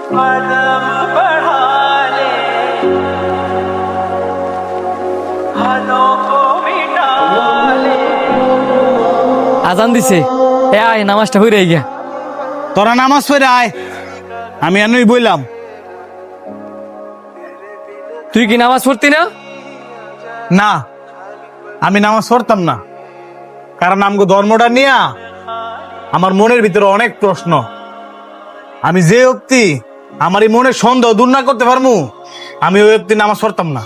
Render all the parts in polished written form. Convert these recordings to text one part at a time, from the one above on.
कदम बढ़ा ले हलों को मिटा ले। আজান দিছে, এ আয় নামাজটা হয়ে গিয়া। তোরা নামাজ পড়ে আয়, আমি এনই বললাম। তুই কি নামাজ পড়তি না? না, আমি নামাজ পড়তাম না, কারণ আমগো ধর্মটা নিয়ে আমার মনের ভিতরে অনেক প্রশ্ন। আমি যে অব্দি আমার এই মনের সন্দেহ দূর না করতে পারমু, আমি ওই অব্দি নামাজ পড়তাম না।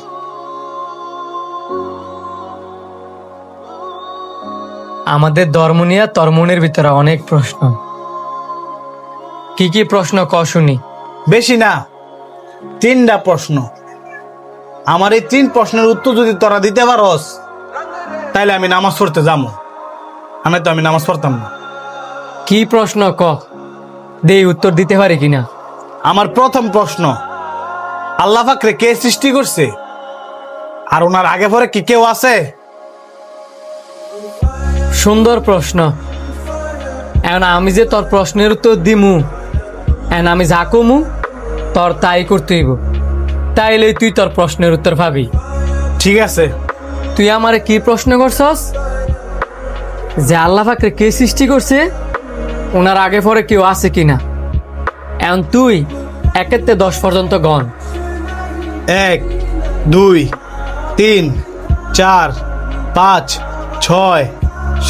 আমাদের ধর্ম নিয়ে তোর মনের ভিতরে অনেক প্রশ্ন। কি কি প্রশ্ন ক শুনি। বেশি না, 3টা প্রশ্ন। আমার এই 3 প্রশ্নের উত্তর যদি তোরা দিতে পারস, তাইলে আমি নামাজ পড়তে যাবো, আমি তো আমি নামাজ পড়তাম না। কি প্রশ্ন ক, দে উত্তর দিতে পারে কিনা। আমার প্রথম প্রশ্ন, আল্লাহ পাকরে কে সৃষ্টি করছে, আর ওনার আগে পরে কি কেউ আছে? সুন্দর প্রশ্ন। এখন আমি যে তোর প্রশ্নের উত্তর দিমু, এখন আমি যা কমু তোর তাই করতে হইব, তাইলে তুই তোর প্রশ্নের উত্তর পাবি। ঠিক আছে। তুই আমারে কি প্রশ্ন করছস, যে আল্লাহ পাকরে কে সৃষ্টি করছে, ওনার আগে পরে কেউ আছে কিনা। এখন তুই 1 থেকে 10 পর্যন্ত গণ। 1 2 3 4 5 6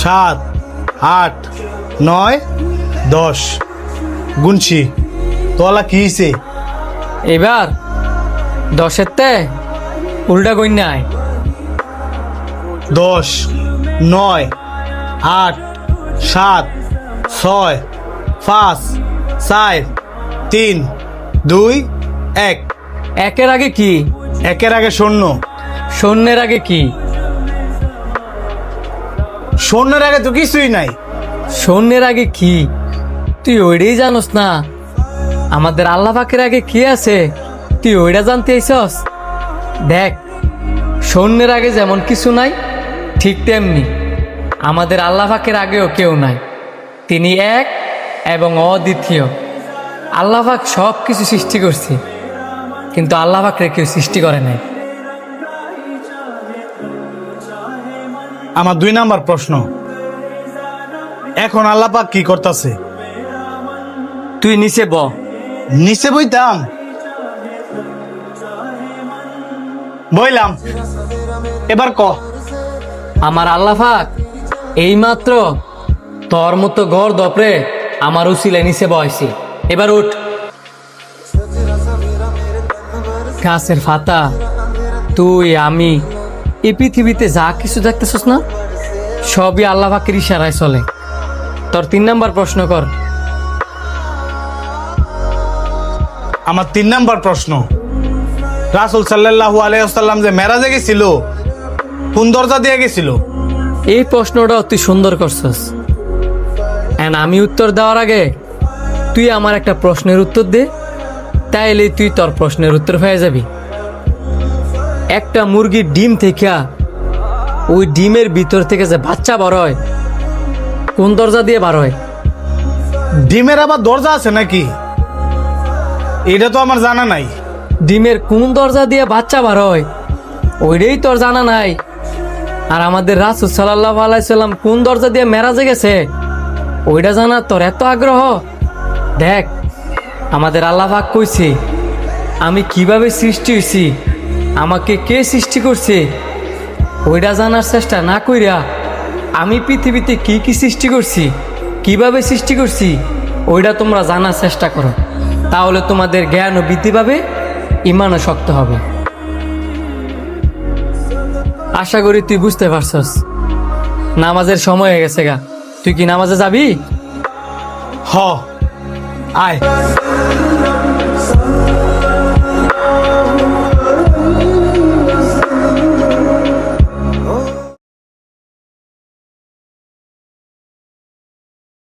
7 8 9 10 গুনছি। তোলা কি হইছে? এবার 10-এর তে উল্টা গণ নাই। 10 9 8 7 6 5 4 3 2 1। 1-এর আগে কি? 1-এর আগে শূন্য। শূন্যের আগে কি? শূন্যের আগে তো কিছুই নাই। শূন্যের আগে কি তুই ওইটাই জানোস না? আমাদের আল্লাহ পাকের আগে কি আছে তুই ওইটা জানতে আইছস? দেখ, শূন্যের আগে যেমন কিছু নাই, ঠিক তেমনি আমাদের আল্লাহ পাকের আগেও কেউ নাই। তিনি এক এবং অদ্বিতীয়। আল্লাহ পাক সব কিছু সৃষ্টি করছে, কিন্তু আল্লাহ পাকরে কেউ সৃষ্টি করে নাই। আমার 2 নাম্বার প্রশ্ন, এখন আল্লাহ পাক কি করতেছে? তুই নিচে ব। নিচে বইতাম, বইলাম। এবার ক। আমার আল্লাহ পাক এইমাত্র তোর মতো ঘর দপরে আমার উসিলে নিচে বয়সি। এবার উঠ। গাছের পাতা, তুই, আমি, এই পৃথিবীতে যা কিছু দেখতেছস না, সবই আল্লাহ পাকের ইশারায় চলে। তোর 3 নাম্বার প্রশ্ন কর। আমার 3 নাম্বার প্রশ্ন, রাসূল সাল্লাল্লাহু আলাইহি ওয়াসাল্লাম যে মেরাজে গেছিল, কোন দরজা দিয়ে গেছিল? এই প্রশ্নটা তুই সুন্দর করছস। এন্ড আমি উত্তর দেওয়ার আগে তুই আমার একটা প্রশ্নের উত্তর দে, তাইলে তুই তোর প্রশ্নের উত্তর পেয়ে যাবি। একটা মুরগির ডিম থেকে, ওই ডিমের ভিতর থেকে যে বাচ্চা বার হয়, কোন দরজা দিয়ে বার হয়? ডিমের আবার দরজা আছে নাকি? এটা তো আমার জানা নাই। ডিমের কোন দরজা দিয়ে বাচ্চা বার হয় ওইটাই তোর জানা নাই। আর আমাদের রাসূল সাল্লাল্লাহু আলাইহি সাল্লাম কোন দরজা দিয়ে মেরাজে গেছে ওইটা জানা তোর এত আগ্রহ। দেখ, আমাদের আল্লাহ পাক কইছে আমি কিভাবে সৃষ্টি হইছি, আমাকে কে সৃষ্টি করছে, ওইটা জানার চেষ্টা না কইরা আমি পৃথিবীতে কি কি সৃষ্টি করছি, কিভাবে সৃষ্টি করছি, ওইটা তোমরা জানার চেষ্টা করো। তাহলে তোমাদের জ্ঞানও বৃদ্ধি পাবে, ইমানও শক্ত হবে। আশা করি তুই বুঝতে পারছস। নামাজের সময় হয়ে গেছে গা, তুই কি নামাজে যাবি? হ, আয়।